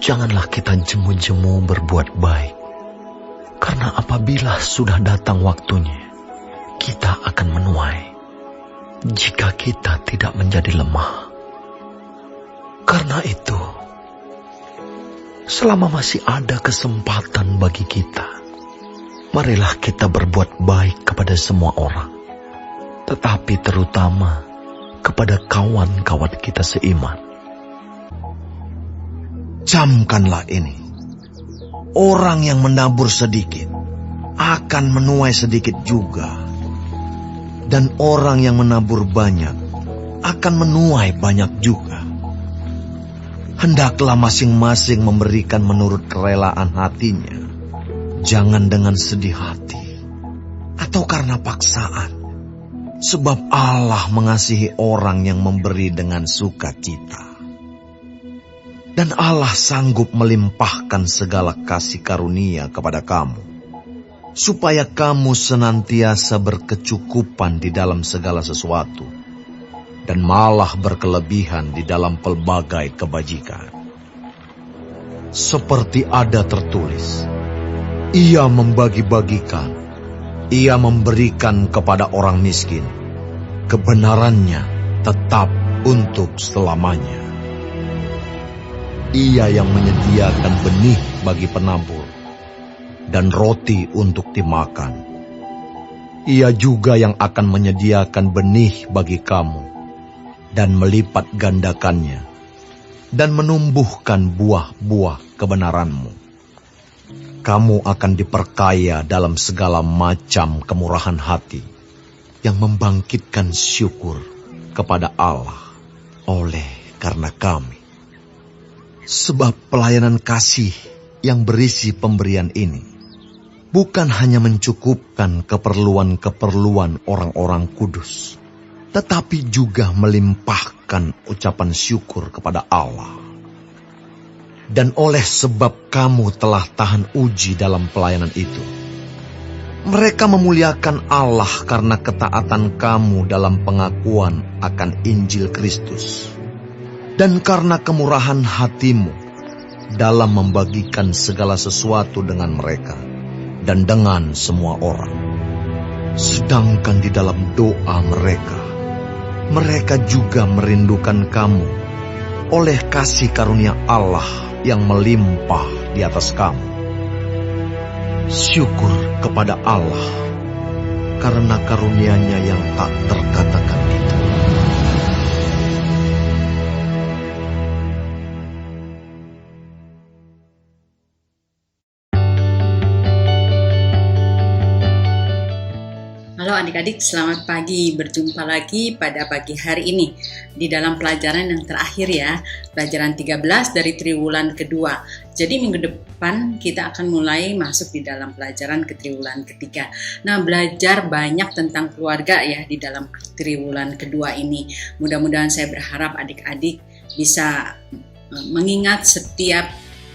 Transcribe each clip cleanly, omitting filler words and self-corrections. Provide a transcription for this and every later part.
Janganlah kita jemu-jemu berbuat baik, karena apabila sudah datang waktunya, kita akan menuai jika kita tidak menjadi lemah. Karena itu, selama masih ada kesempatan bagi kita, marilah kita berbuat baik kepada semua orang, tetapi terutama kepada kawan-kawan kita seiman. Camkanlah ini. Orang yang menabur sedikit akan menuai sedikit juga. Dan orang yang menabur banyak akan menuai banyak juga. Hendaklah masing-masing memberikan menurut kerelaan hatinya. Jangan dengan sedih hati atau karena paksaan. Sebab Allah mengasihi orang yang memberi dengan sukacita. Dan Allah sanggup melimpahkan segala kasih karunia kepada kamu, supaya kamu senantiasa berkecukupan di dalam segala sesuatu, dan malah berkelebihan di dalam pelbagai kebajikan. Seperti ada tertulis, Ia membagi-bagikan, Ia memberikan kepada orang miskin, kebenarannya tetap untuk selamanya. Ia yang menyediakan benih bagi penabur dan roti untuk dimakan. Ia juga yang akan menyediakan benih bagi kamu dan melipat gandakannya dan menumbuhkan buah-buah kebenaranmu. Kamu akan diperkaya dalam segala macam kemurahan hati yang membangkitkan syukur kepada Allah oleh karena kami. Sebab pelayanan kasih yang berisi pemberian ini bukan hanya mencukupkan keperluan-keperluan orang-orang kudus, tetapi juga melimpahkan ucapan syukur kepada Allah. Dan oleh sebab kamu telah tahan uji dalam pelayanan itu, mereka memuliakan Allah karena ketaatan kamu dalam pengakuan akan Injil Kristus. Dan karena kemurahan hatimu dalam membagikan segala sesuatu dengan mereka dan dengan semua orang. Sedangkan di dalam doa mereka juga merindukan kamu oleh kasih karunia Allah yang melimpah di atas kamu. Syukur kepada Allah karena karunia-Nya yang tak terkatakan itu. Halo adik-adik, selamat pagi. Berjumpa lagi pada pagi hari ini di dalam pelajaran yang terakhir ya, pelajaran 13 dari triwulan kedua. Jadi minggu depan kita akan mulai masuk di dalam pelajaran ke triwulan ketiga. Nah, belajar banyak tentang keluarga ya di dalam triwulan kedua ini. Mudah-mudahan saya berharap adik-adik bisa mengingat setiap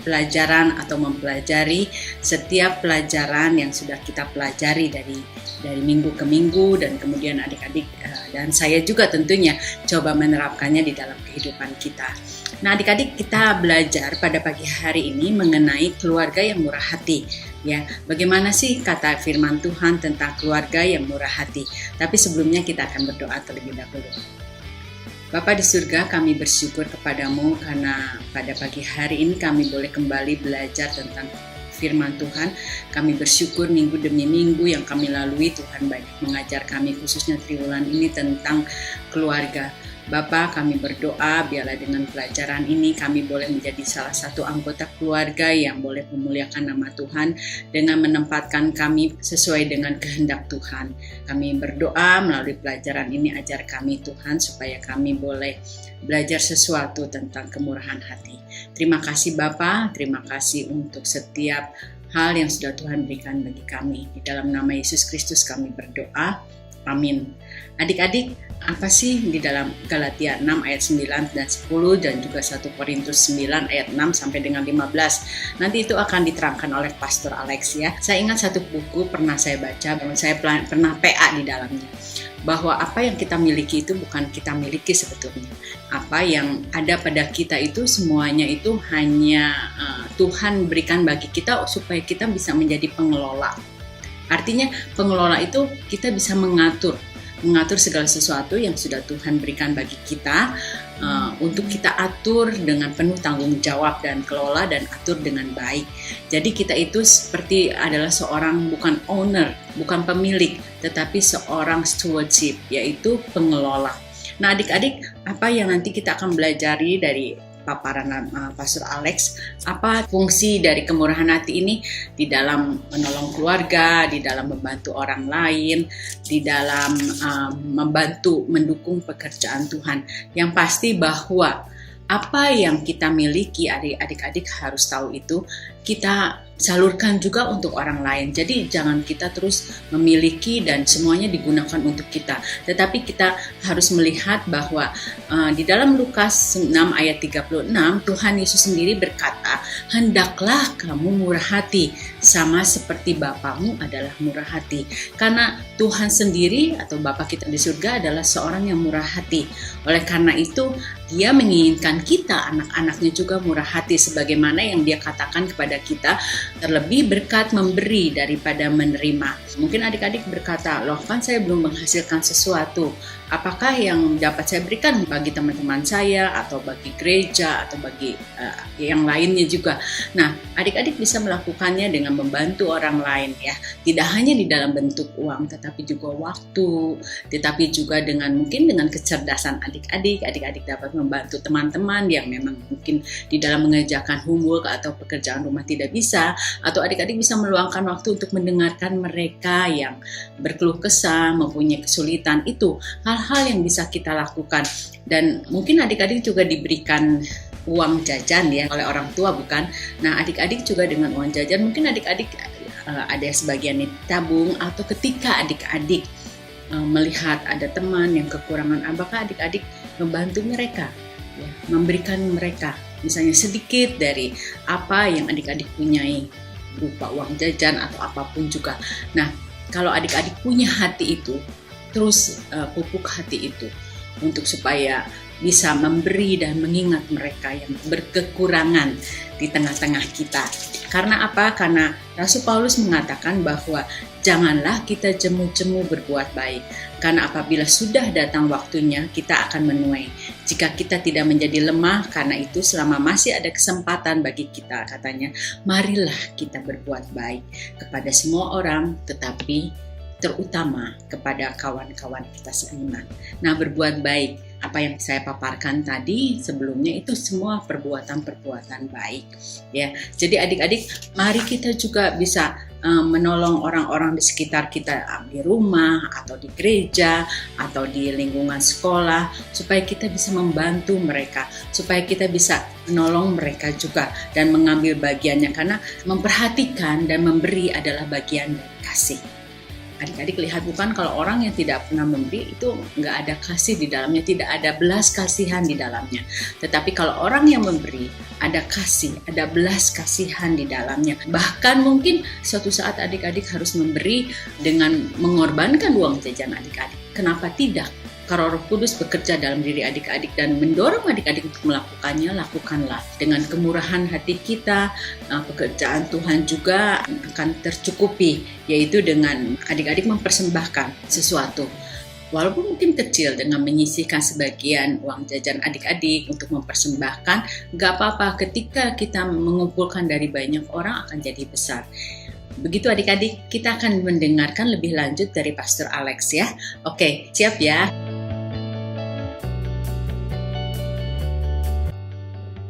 pelajaran atau mempelajari setiap pelajaran yang sudah kita pelajari dari minggu ke minggu, dan kemudian adik-adik dan saya juga tentunya coba menerapkannya di dalam kehidupan kita. Nah adik-adik, kita belajar pada pagi hari ini mengenai keluarga yang murah hati. Ya, bagaimana sih kata firman Tuhan tentang keluarga yang murah hati? Tapi sebelumnya kita akan berdoa terlebih dahulu. Bapa di surga, kami bersyukur kepadamu karena pada pagi hari ini kami boleh kembali belajar tentang firman Tuhan. Kami bersyukur minggu demi minggu yang kami lalui, Tuhan banyak mengajar kami khususnya triwulan ini tentang keluarga. Bapa, kami berdoa biarlah dengan pelajaran ini kami boleh menjadi salah satu anggota keluarga yang boleh memuliakan nama Tuhan dengan menempatkan kami sesuai dengan kehendak Tuhan. Kami berdoa melalui pelajaran ini, ajar kami Tuhan supaya kami boleh belajar sesuatu tentang kemurahan hati. Terima kasih Bapa, terima kasih untuk setiap hal yang sudah Tuhan berikan bagi kami. Di dalam nama Yesus Kristus kami berdoa. Amin. Adik-adik, apa sih di dalam Galatia 6 ayat 9 dan 10 dan juga 1 Korintus 9 ayat 6 sampai dengan 15. Nanti itu akan diterangkan oleh Pastor Alex ya. Saya ingat satu buku pernah saya baca, saya pernah PA di dalamnya. bahwa apa yang kita miliki itu bukan kita miliki sebetulnya. Apa yang ada pada kita itu semuanya itu hanya Tuhan berikan bagi kita supaya kita bisa menjadi pengelola. Artinya pengelola itu kita bisa mengatur segala sesuatu yang sudah Tuhan berikan bagi kita, untuk kita atur dengan penuh tanggung jawab dan kelola dan atur dengan baik. Jadi kita itu seperti adalah seorang bukan owner, bukan pemilik, tetapi seorang stewardship, yaitu pengelola. Nah adik-adik, apa yang nanti kita akan belajari dari paparan Pastor Alex, apa fungsi dari kemurahan hati ini di dalam menolong keluarga, di dalam membantu orang lain, di dalam membantu mendukung pekerjaan Tuhan. Yang pasti bahwa apa yang kita miliki, adik-adik harus tahu itu, kita salurkan juga untuk orang lain. Jadi jangan kita terus memiliki dan semuanya digunakan untuk kita. Tetapi kita harus melihat bahwa di dalam Lukas 6 ayat 36, Tuhan Yesus sendiri berkata, "Hendaklah kamu murah hati, sama seperti Bapamu adalah murah hati." Karena Tuhan sendiri atau Bapa kita di surga adalah seorang yang murah hati. Oleh karena itu, Dia menginginkan kita, anak-anaknya juga murah hati, sebagaimana yang Dia katakan kepada kita, terlebih berkat memberi daripada menerima. Mungkin adik-adik berkata, loh kan saya belum menghasilkan sesuatu. Apakah yang dapat saya berikan bagi teman-teman saya atau bagi gereja atau bagi yang lainnya juga. Nah, adik-adik bisa melakukannya dengan membantu orang lain ya. Tidak hanya di dalam bentuk uang, tetapi juga waktu, tetapi juga mungkin dengan kecerdasan adik-adik dapat membantu teman-teman yang memang mungkin di dalam mengerjakan homework atau pekerjaan rumah tidak bisa, atau adik-adik bisa meluangkan waktu untuk mendengarkan mereka yang berkeluh kesah, mempunyai kesulitan. Itu hal-hal yang bisa kita lakukan. Dan mungkin adik-adik juga diberikan uang jajan ya oleh orang tua, bukan? Nah, adik-adik juga dengan uang jajan mungkin adik-adik ada sebagian ditabung, atau ketika adik-adik melihat ada teman yang kekurangan, apakah adik-adik membantu mereka ya, memberikan mereka misalnya sedikit dari apa yang adik-adik punyai berupa uang jajan atau apapun juga. Nah, kalau adik-adik punya hati itu, terus pupuk hati itu untuk supaya bisa memberi dan mengingat mereka yang berkekurangan di tengah-tengah kita. Karena apa? Karena Rasul Paulus mengatakan bahwa janganlah kita jemu-jemu berbuat baik. Karena apabila sudah datang waktunya, kita akan menuai. Jika kita tidak menjadi lemah, karena itu selama masih ada kesempatan bagi kita, katanya, marilah kita berbuat baik kepada semua orang, tetapi terutama kepada kawan-kawan kita seiman. Nah, berbuat baik, apa yang saya paparkan tadi sebelumnya itu semua perbuatan-perbuatan baik ya. Jadi adik-adik, mari kita juga bisa menolong orang-orang di sekitar kita, di rumah atau di gereja atau di lingkungan sekolah, supaya kita bisa membantu mereka, supaya kita bisa menolong mereka juga dan mengambil bagiannya, karena memperhatikan dan memberi adalah bagian dari kasih. Adik-adik lihat, bukan kalau orang yang tidak pernah memberi itu nggak ada kasih di dalamnya, tidak ada belas kasihan di dalamnya. Tetapi kalau orang yang memberi, ada kasih, ada belas kasihan di dalamnya. Bahkan mungkin suatu saat adik-adik harus memberi dengan mengorbankan uang jajan adik-adik. Kenapa tidak? Kalau Roh Kudus bekerja dalam diri adik-adik dan mendorong adik-adik untuk melakukannya, lakukanlah. Dengan kemurahan hati kita, pekerjaan Tuhan juga akan tercukupi, yaitu dengan adik-adik mempersembahkan sesuatu. Walaupun mungkin kecil, dengan menyisihkan sebagian uang jajan adik-adik untuk mempersembahkan, gak apa-apa. Ketika kita mengumpulkan dari banyak orang akan jadi besar. Begitu adik-adik, kita akan mendengarkan lebih lanjut dari Pastor Alex ya. Oke, siap ya?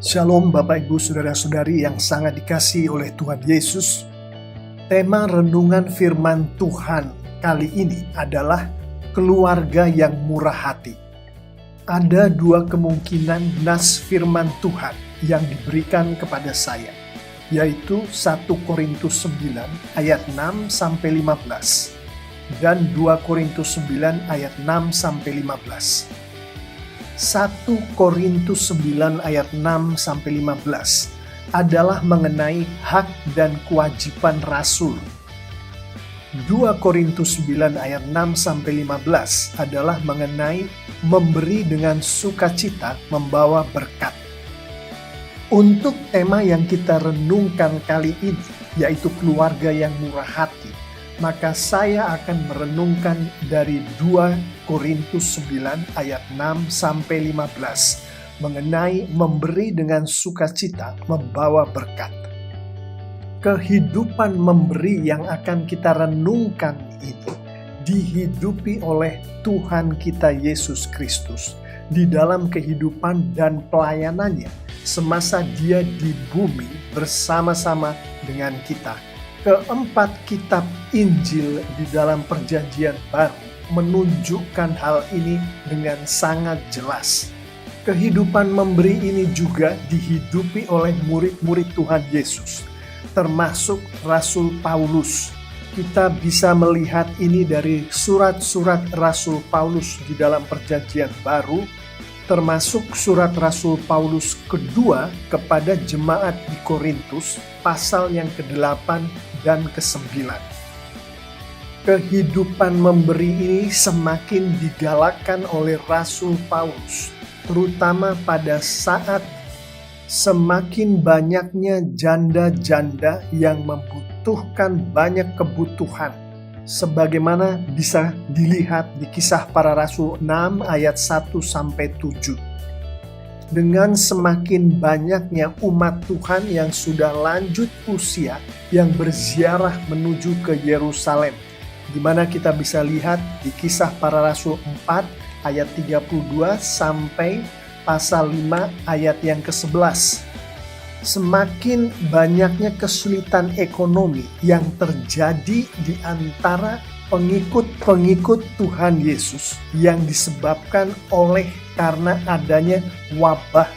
Shalom Bapak Ibu Saudara-saudari yang sangat dikasihi oleh Tuhan Yesus. Tema renungan firman Tuhan kali ini adalah keluarga yang murah hati. Ada dua kemungkinan nas firman Tuhan yang diberikan kepada saya, yaitu 1 Korintus 9 ayat 6-15 dan 2 Korintus 9 ayat 6-15. 1 Korintus 9 ayat 6-15 adalah mengenai hak dan kewajiban rasul. 2 Korintus 9 ayat 6-15 adalah mengenai memberi dengan sukacita membawa berkat. Untuk tema yang kita renungkan kali ini, yaitu keluarga yang murah hati, maka saya akan merenungkan dari 2 Korintus 9 ayat 6-15 mengenai memberi dengan sukacita membawa berkat. Kehidupan memberi yang akan kita renungkan ini dihidupi oleh Tuhan kita Yesus Kristus di dalam kehidupan dan pelayanannya semasa Dia di bumi bersama-sama dengan kita. Keempat kitab Injil di dalam Perjanjian Baru menunjukkan hal ini dengan sangat jelas. Kehidupan memberi ini juga dihidupi oleh murid-murid Tuhan Yesus, termasuk Rasul Paulus. Kita bisa melihat ini dari surat-surat Rasul Paulus di dalam Perjanjian Baru, termasuk surat Rasul Paulus kedua kepada jemaat di Korintus, pasal yang ke-8 dan ke-9. Kehidupan memberi ini semakin digalakkan oleh Rasul Paulus, terutama pada saat semakin banyaknya janda-janda yang membutuhkan banyak kebutuhan, sebagaimana bisa dilihat di Kisah Para Rasul 6 ayat 1-7. Dengan semakin banyaknya umat Tuhan yang sudah lanjut usia yang berziarah menuju ke Yerusalem, di mana kita bisa lihat di Kisah Para Rasul 4 ayat 32 sampai pasal 5 ayat yang ke-11. Semakin banyaknya kesulitan ekonomi yang terjadi di antara pengikut-pengikut Tuhan Yesus yang disebabkan oleh karena adanya wabah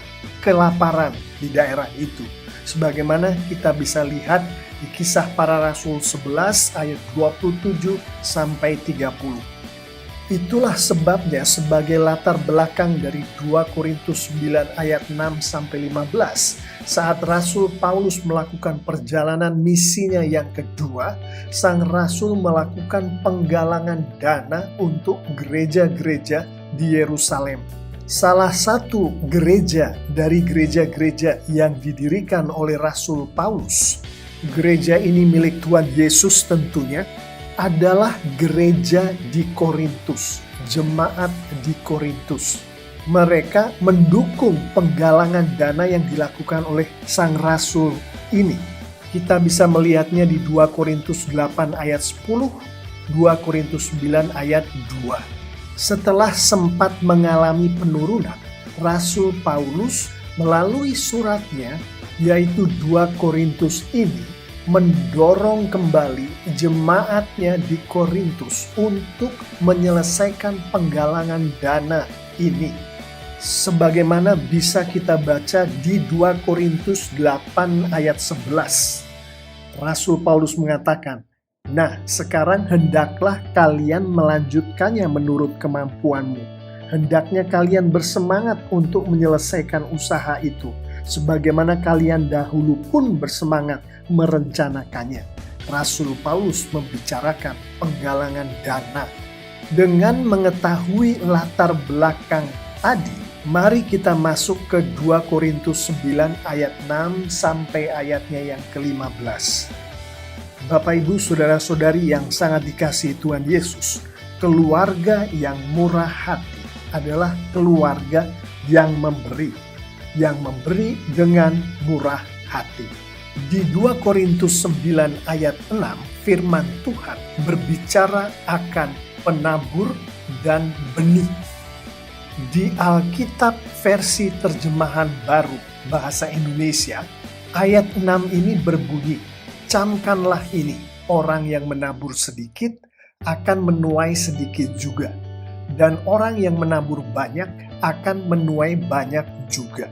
kelaparan di daerah itu. Sebagaimana kita bisa lihat di Kisah Para Rasul 11 ayat 27 sampai 30. Itulah sebabnya sebagai latar belakang dari 2 Korintus 9 ayat 6-15, saat Rasul Paulus melakukan perjalanan misinya yang kedua, sang Rasul melakukan penggalangan dana untuk gereja-gereja di Yerusalem. Salah satu gereja dari gereja-gereja yang didirikan oleh Rasul Paulus, gereja ini milik Tuhan Yesus tentunya, adalah gereja di Korintus, jemaat di Korintus. Mereka mendukung penggalangan dana yang dilakukan oleh sang rasul ini. Kita bisa melihatnya di 2 Korintus 8 ayat 10, 2 Korintus 9 ayat 2. Setelah sempat mengalami penurunan, Rasul Paulus melalui suratnya, yaitu 2 Korintus ini, mendorong kembali jemaatnya di Korintus untuk menyelesaikan penggalangan dana ini. Sebagaimana bisa kita baca di 2 Korintus 8 ayat 11. Rasul Paulus mengatakan, "Nah, sekarang hendaklah kalian melanjutkannya menurut kemampuanmu. Hendaknya kalian bersemangat untuk menyelesaikan usaha itu, sebagaimana kalian dahulu pun bersemangat merencanakannya." Rasul Paulus membicarakan penggalangan dana. Dengan mengetahui latar belakang tadi, mari kita masuk ke 2 Korintus 9 ayat 6 sampai ayatnya yang ke-15. Bapak Ibu Saudara-saudari yang sangat dikasihi Tuhan Yesus, keluarga yang murah hati adalah keluarga yang memberi dengan murah hati. Di 2 Korintus 9 ayat 6, firman Tuhan berbicara akan penabur dan benih. Di Alkitab versi terjemahan baru bahasa Indonesia, ayat 6 ini berbunyi, "Camkanlah ini, orang yang menabur sedikit akan menuai sedikit juga, dan orang yang menabur banyak akan menuai banyak juga."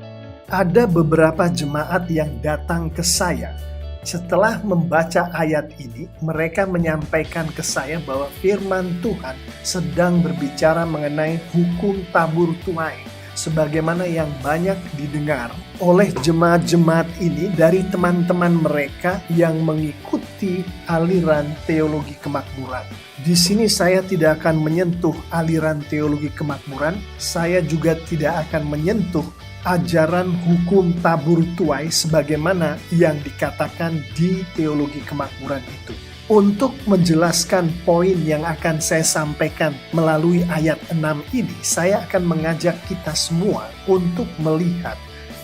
Ada beberapa jemaat yang datang ke saya. Setelah membaca ayat ini, mereka menyampaikan ke saya bahwa firman Tuhan sedang berbicara mengenai hukum tabur tuai, sebagaimana yang banyak didengar oleh jemaat-jemaat ini dari teman-teman mereka yang mengikuti aliran teologi kemakmuran. Di sini saya tidak akan menyentuh aliran teologi kemakmuran, saya juga tidak akan menyentuh ajaran hukum tabur tuai sebagaimana yang dikatakan di teologi kemakmuran itu. Untuk menjelaskan poin yang akan saya sampaikan melalui ayat 6 ini, saya akan mengajak kita semua untuk melihat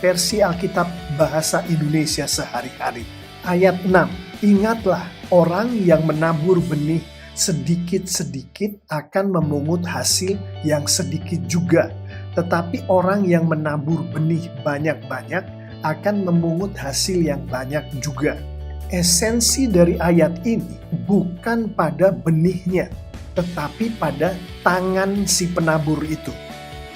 versi Alkitab bahasa Indonesia sehari-hari. Ayat 6, ingatlah orang yang menabur benih sedikit-sedikit akan memungut hasil yang sedikit juga. Tetapi orang yang menabur benih banyak-banyak akan memungut hasil yang banyak juga. Esensi dari ayat ini bukan pada benihnya, tetapi pada tangan si penabur itu.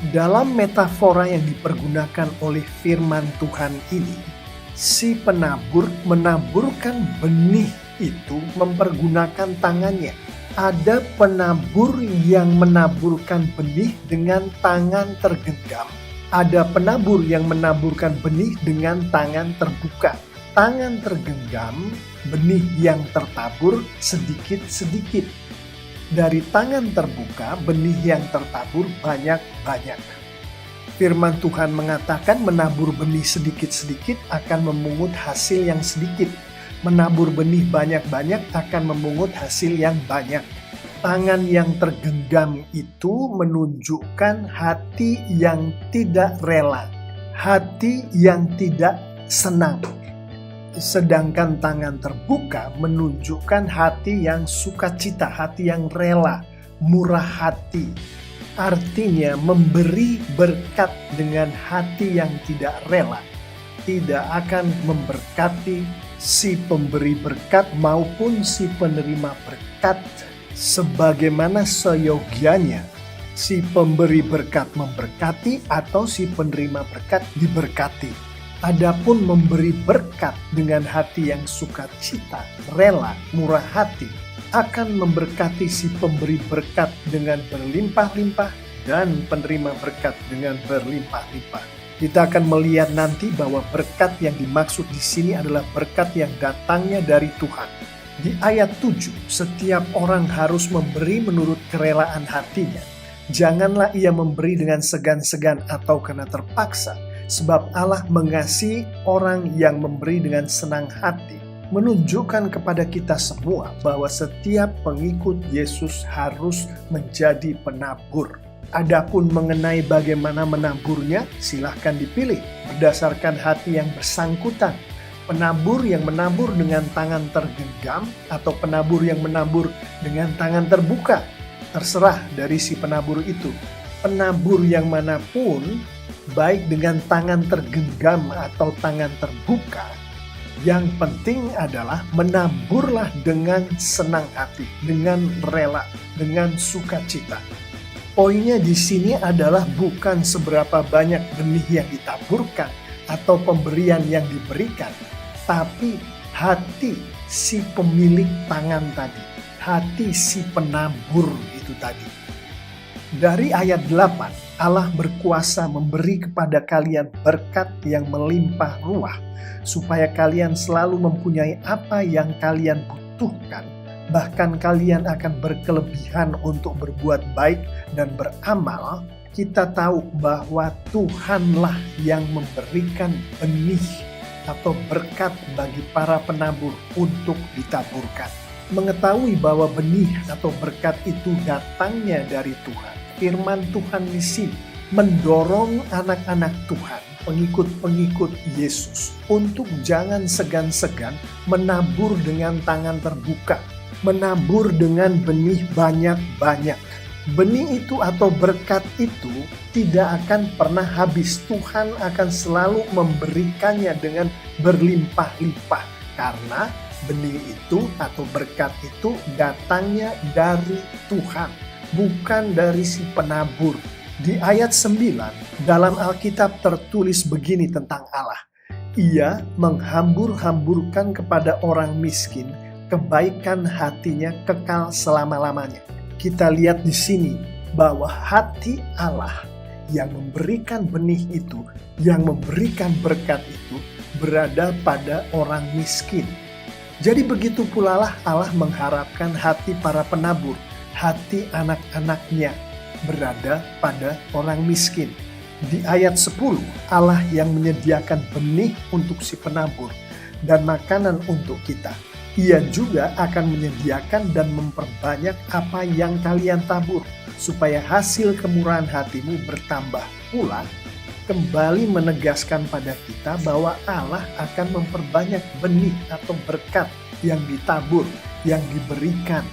Dalam metafora yang dipergunakan oleh firman Tuhan ini, si penabur menaburkan benih itu mempergunakan tangannya. Ada penabur yang menaburkan benih dengan tangan tergenggam, ada penabur yang menaburkan benih dengan tangan terbuka. Tangan tergenggam, benih yang tertabur sedikit-sedikit. Dari tangan terbuka, benih yang tertabur banyak-banyak. Firman Tuhan mengatakan menabur benih sedikit-sedikit akan memungut hasil yang sedikit. Menabur benih banyak-banyak akan memungut hasil yang banyak. Tangan yang tergenggam itu menunjukkan hati yang tidak rela, hati yang tidak senang. Sedangkan tangan terbuka menunjukkan hati yang sukacita, hati yang rela, murah hati. Artinya memberi berkat dengan hati yang tidak rela tidak akan memberkati si pemberi berkat maupun si penerima berkat sebagaimana seyogianya si pemberi berkat memberkati atau si penerima berkat diberkati. Adapun memberi berkat dengan hati yang sukacita, rela, murah hati, akan memberkati si pemberi berkat dengan berlimpah-limpah dan penerima berkat dengan berlimpah-limpah. Kita akan melihat nanti bahwa berkat yang dimaksud di sini adalah berkat yang datangnya dari Tuhan. Di ayat 7, setiap orang harus memberi menurut kerelaan hatinya. Janganlah ia memberi dengan segan-segan atau karena terpaksa, sebab Allah mengasihi orang yang memberi dengan senang hati, menunjukkan kepada kita semua bahwa setiap pengikut Yesus harus menjadi penabur. Adapun mengenai bagaimana menaburnya, silahkan dipilih berdasarkan hati yang bersangkutan. Penabur yang menabur dengan tangan tergenggam atau penabur yang menabur dengan tangan terbuka, terserah dari si penabur itu. Penabur yang manapun, baik dengan tangan tergenggam atau tangan terbuka, yang penting adalah menaburlah dengan senang hati, dengan rela, dengan sukacita. Poinnya di sini adalah bukan seberapa banyak benih yang ditaburkan atau pemberian yang diberikan, tapi hati si pemilik tangan tadi, hati si penabur itu tadi. Dari ayat 8, Allah berkuasa memberi kepada kalian berkat yang melimpah ruah, supaya kalian selalu mempunyai apa yang kalian butuhkan, bahkan kalian akan berkelebihan untuk berbuat baik dan beramal. Kita tahu bahwa Tuhanlah yang memberikan benih atau berkat bagi para penabur untuk ditaburkan. Mengetahui bahwa benih atau berkat itu datangnya dari Tuhan, firman Tuhan di sini mendorong anak-anak Tuhan, pengikut-pengikut Yesus, untuk jangan segan-segan menabur dengan tangan terbuka, menabur dengan benih banyak-banyak. Benih itu atau berkat itu tidak akan pernah habis. Tuhan akan selalu memberikannya dengan berlimpah-limpah, karena benih itu atau berkat itu datangnya dari Tuhan, bukan dari si penabur. Di ayat 9 dalam Alkitab tertulis begini tentang Allah. Ia menghambur-hamburkan kepada orang miskin, kebaikan hatinya kekal selama-lamanya. Kita lihat di sini bahwa hati Allah yang memberikan benih itu, yang memberikan berkat itu, berada pada orang miskin. Jadi begitu pula lah Allah mengharapkan hati para penabur, hati anak-anaknya berada pada orang miskin. Di ayat 10, Allah yang menyediakan benih untuk si penabur dan makanan untuk kita. Ia juga akan menyediakan dan memperbanyak apa yang kalian tabur, supaya hasil kemurahan hatimu bertambah pula. Kembali menegaskan pada kita bahwa Allah akan memperbanyak benih atau berkat yang ditabur, yang diberikan.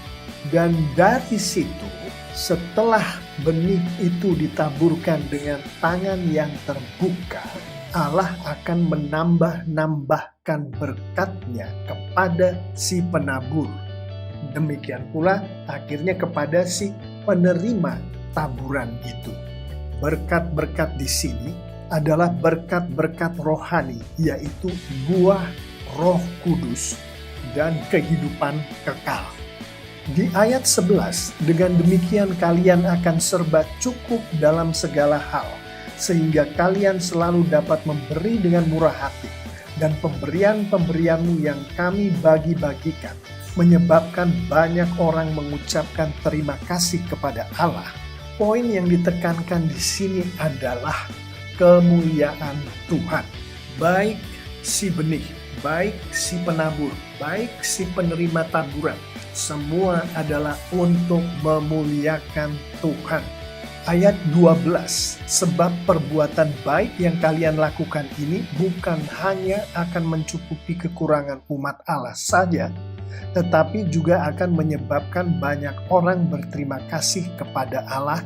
Dan dari situ, setelah benih itu ditaburkan dengan tangan yang terbuka, Allah akan menambah-nambahkan berkat-Nya kepada si penabur. Demikian pula akhirnya kepada si penerima taburan itu. Berkat-berkat di sini adalah berkat-berkat rohani, yaitu buah Roh Kudus dan kehidupan kekal. Di ayat 11, dengan demikian kalian akan serba cukup dalam segala hal, sehingga kalian selalu dapat memberi dengan murah hati, dan pemberian-pemberianmu yang kami bagi-bagikan menyebabkan banyak orang mengucapkan terima kasih kepada Allah. Poin yang ditekankan di sini adalah kemuliaan Tuhan. Baik si benih, baik si penabur, baik si penerima taburan, semua adalah untuk memuliakan Tuhan. Ayat 12, sebab perbuatan baik yang kalian lakukan ini bukan hanya akan mencukupi kekurangan umat Allah saja, tetapi juga akan menyebabkan banyak orang berterima kasih kepada Allah,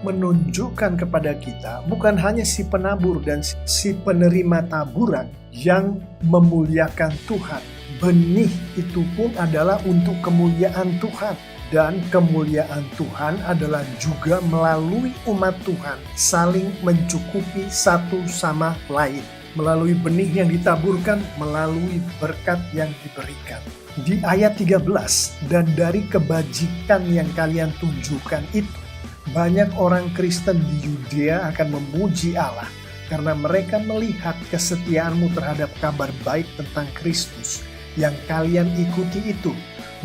menunjukkan kepada kita bukan hanya si penabur dan si penerima taburan yang memuliakan Tuhan. Benih itu pun adalah untuk kemuliaan Tuhan. Dan kemuliaan Tuhan adalah juga melalui umat Tuhan saling mencukupi satu sama lain. Melalui benih yang ditaburkan, melalui berkat yang diberikan. Di ayat 13, dan dari kebajikan yang kalian tunjukkan itu, banyak orang Kristen di Yudea akan memuji Allah karena mereka melihat kesetiaanmu terhadap kabar baik tentang Kristus yang kalian ikuti itu.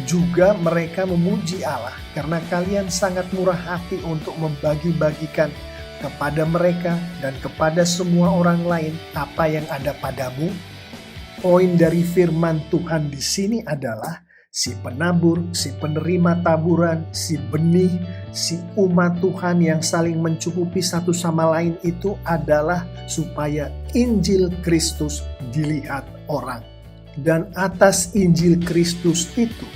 Juga mereka memuji Allah karena kalian sangat murah hati untuk membagi-bagikan kepada mereka dan kepada semua orang lain apa yang ada padamu. Poin dari firman Tuhan di sini adalah si penabur, si penerima taburan, si benih, si umat Tuhan yang saling mencukupi satu sama lain itu adalah supaya Injil Kristus dilihat orang. Dan atas Injil Kristus itu,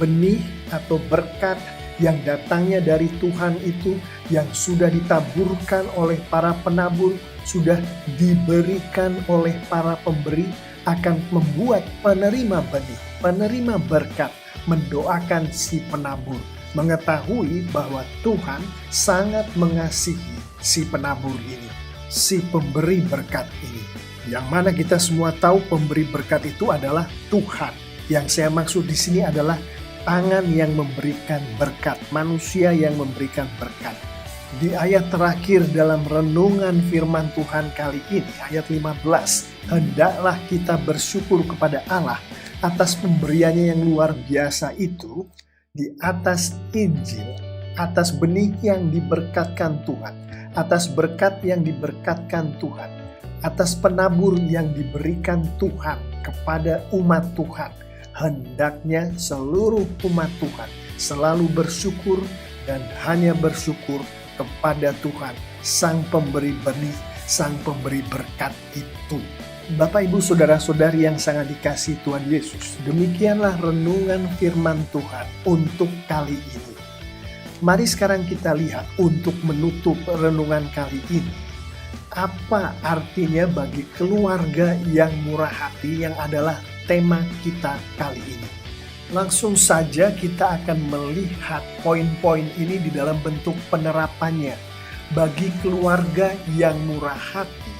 benih atau berkat yang datangnya dari Tuhan itu yang sudah ditaburkan oleh para penabur, sudah diberikan oleh para pemberi, akan membuat penerima benih, penerima berkat mendoakan si penabur, mengetahui bahwa Tuhan sangat mengasihi si penabur ini, si pemberi berkat ini. Yang mana kita semua tahu pemberi berkat itu adalah Tuhan. Yang saya maksud di sini adalah tangan yang memberikan berkat, manusia yang memberikan berkat. Di ayat terakhir dalam renungan firman Tuhan kali ini, ayat 15, hendaklah kita bersyukur kepada Allah atas pemberiannya yang luar biasa itu di atas Injil, atas benih yang diberkatkan Tuhan, atas berkat yang diberkatkan Tuhan, atas penabur yang diberikan Tuhan kepada umat Tuhan. Hendaknya seluruh umat Tuhan selalu bersyukur dan hanya bersyukur kepada Tuhan, Sang Pemberi benih, Sang Pemberi berkat itu. Bapak, Ibu, Saudara-saudari yang sangat dikasihi Tuhan Yesus, demikianlah renungan firman Tuhan untuk kali ini. Mari sekarang kita lihat untuk menutup renungan kali ini, apa artinya bagi keluarga yang murah hati yang adalah tema kita kali ini. Langsung saja kita akan melihat poin-poin ini di dalam bentuk penerapannya bagi keluarga yang murah hati,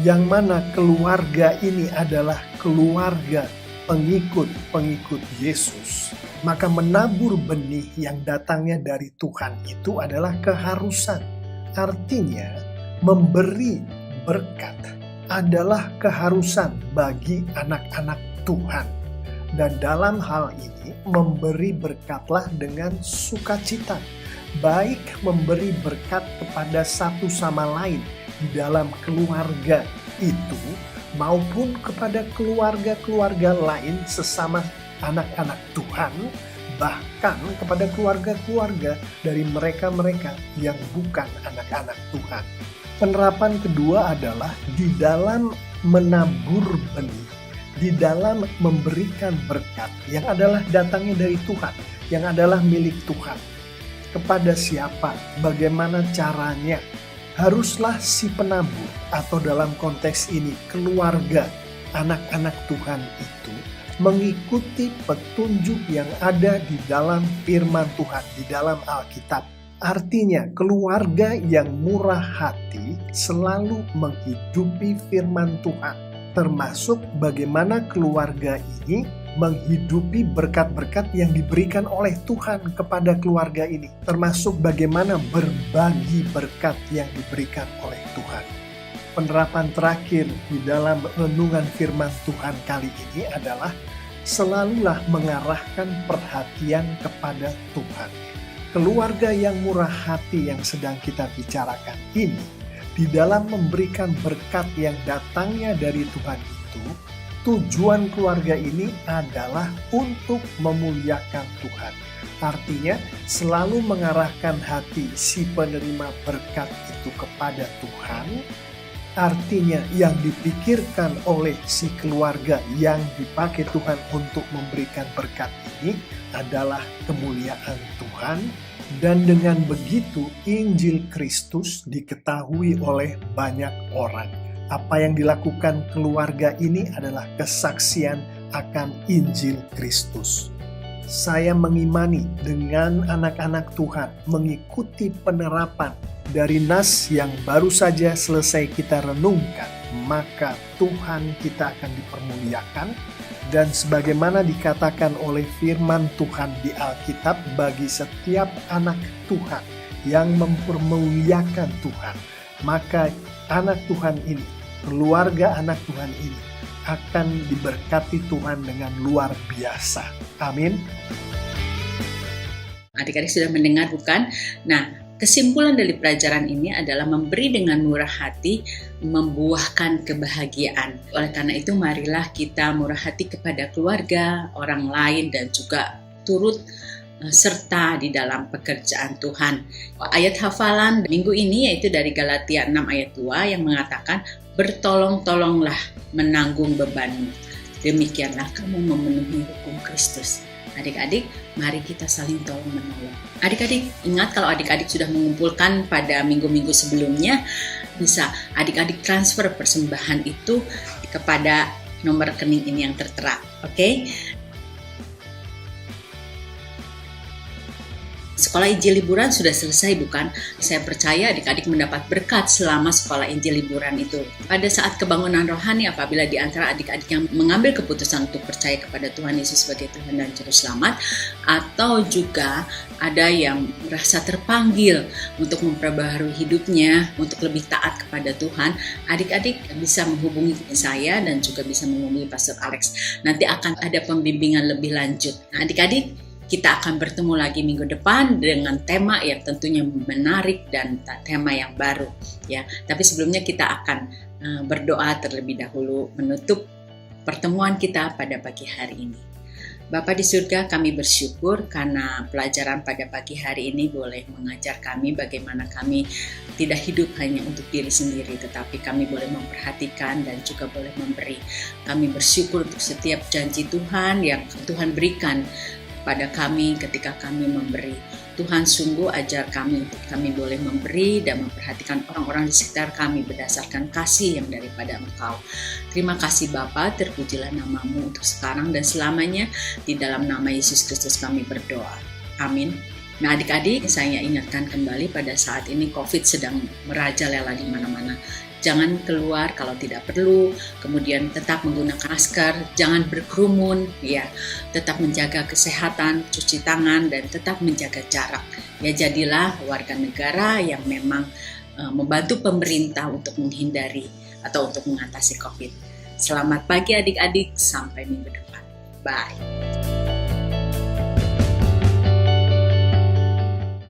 yang mana keluarga ini adalah keluarga pengikut-pengikut Yesus. Maka menabur benih yang datangnya dari Tuhan itu adalah keharusan. Artinya Memberi berkat adalah keharusan bagi anak-anak Tuhan. Dan dalam hal ini, memberi berkatlah dengan sukacita. Baik memberi berkat kepada satu sama lain di dalam keluarga itu, maupun kepada keluarga-keluarga lain sesama anak-anak Tuhan, bahkan kepada keluarga-keluarga dari mereka-mereka yang bukan anak-anak Tuhan. Penerapan kedua adalah di dalam menabur benih, di dalam memberikan berkat yang adalah datangnya dari Tuhan, yang adalah milik Tuhan. Kepada siapa? Bagaimana caranya? Haruslah si penabur, atau dalam konteks ini keluarga anak-anak Tuhan itu, mengikuti petunjuk yang ada di dalam firman Tuhan, di dalam Alkitab. Artinya, keluarga yang murah hati selalu menghidupi firman Tuhan, termasuk bagaimana keluarga ini menghidupi berkat-berkat yang diberikan oleh Tuhan kepada keluarga ini, termasuk bagaimana berbagi berkat yang diberikan oleh Tuhan. Penerapan terakhir di dalam renungan firman Tuhan kali ini adalah selalulah mengarahkan perhatian kepada Tuhan. Keluarga yang murah hati yang sedang kita bicarakan ini, di dalam memberikan berkat yang datangnya dari Tuhan itu, tujuan keluarga ini adalah untuk memuliakan Tuhan. Artinya selalu mengarahkan hati si penerima berkat itu kepada Tuhan. Artinya yang dipikirkan oleh si keluarga yang dipakai Tuhan untuk memberikan berkat ini adalah kemuliaan Tuhan. Dan dengan begitu Injil Kristus diketahui oleh banyak orang. Apa yang dilakukan keluarga ini adalah kesaksian akan Injil Kristus. Saya mengimani dengan anak-anak Tuhan mengikuti penerapan dari nas yang baru saja selesai kita renungkan, maka Tuhan kita akan dipermuliakan. Dan sebagaimana dikatakan oleh firman Tuhan di Alkitab, bagi setiap anak Tuhan yang mempermuliakan Tuhan, maka anak Tuhan ini, keluarga anak Tuhan ini akan diberkati Tuhan dengan luar biasa. Amin. Adik-adik sudah mendengar bukan? Nah, kesimpulan dari pelajaran ini adalah memberi dengan murah hati membuahkan kebahagiaan. Oleh karena itu, marilah kita murah hati kepada keluarga, orang lain, dan juga turut serta di dalam pekerjaan Tuhan. Ayat hafalan minggu ini yaitu dari Galatia 6 ayat 2 yang mengatakan, bertolong-tolonglah menanggung bebanmu. Demikianlah kamu memenuhi hukum Kristus. Adik-adik, mari kita saling tolong-menolong. Adik-adik, ingat kalau adik-adik sudah mengumpulkan pada minggu-minggu sebelumnya, bisa adik-adik transfer persembahan itu kepada nomor rekening ini yang tertera. Oke? Sekolah Injil liburan sudah selesai bukan? Saya percaya adik-adik mendapat berkat selama sekolah Injil liburan itu. Pada saat kebangunan rohani, apabila di antara adik-adik yang mengambil keputusan untuk percaya kepada Tuhan Yesus sebagai Tuhan dan Juru Selamat, atau juga ada yang merasa terpanggil untuk memperbaharui hidupnya, untuk lebih taat kepada Tuhan, adik-adik bisa menghubungi saya dan juga bisa menghubungi Pastor Alex. Nanti akan ada pembimbingan lebih lanjut. Nah, adik-adik, kita akan bertemu lagi minggu depan dengan tema yang tentunya menarik dan tema yang baru ya. Tapi sebelumnya kita akan berdoa terlebih dahulu menutup pertemuan kita pada pagi hari ini. Bapa di surga, kami bersyukur karena pelajaran pada pagi hari ini boleh mengajar kami bagaimana kami tidak hidup hanya untuk diri sendiri, tetapi kami boleh memperhatikan dan juga boleh memberi. Kami bersyukur untuk setiap janji Tuhan yang Tuhan berikan pada kami ketika kami memberi. Tuhan sungguh ajar kami untuk kami boleh memberi dan memperhatikan orang-orang di sekitar kami berdasarkan kasih yang daripada Engkau. Terima kasih Bapa, terpujilah namamu untuk sekarang dan selamanya. Di dalam nama Yesus Kristus kami berdoa. Amin. Nah adik-adik, saya ingatkan kembali pada saat ini COVID sedang merajalela di mana-mana. Jangan keluar kalau tidak perlu, kemudian tetap menggunakan masker, jangan berkerumun, ya, tetap menjaga kesehatan, cuci tangan, dan tetap menjaga jarak. Ya, jadilah warga negara yang memang membantu pemerintah untuk menghindari atau untuk mengatasi COVID. Selamat pagi adik-adik, sampai minggu depan. Bye.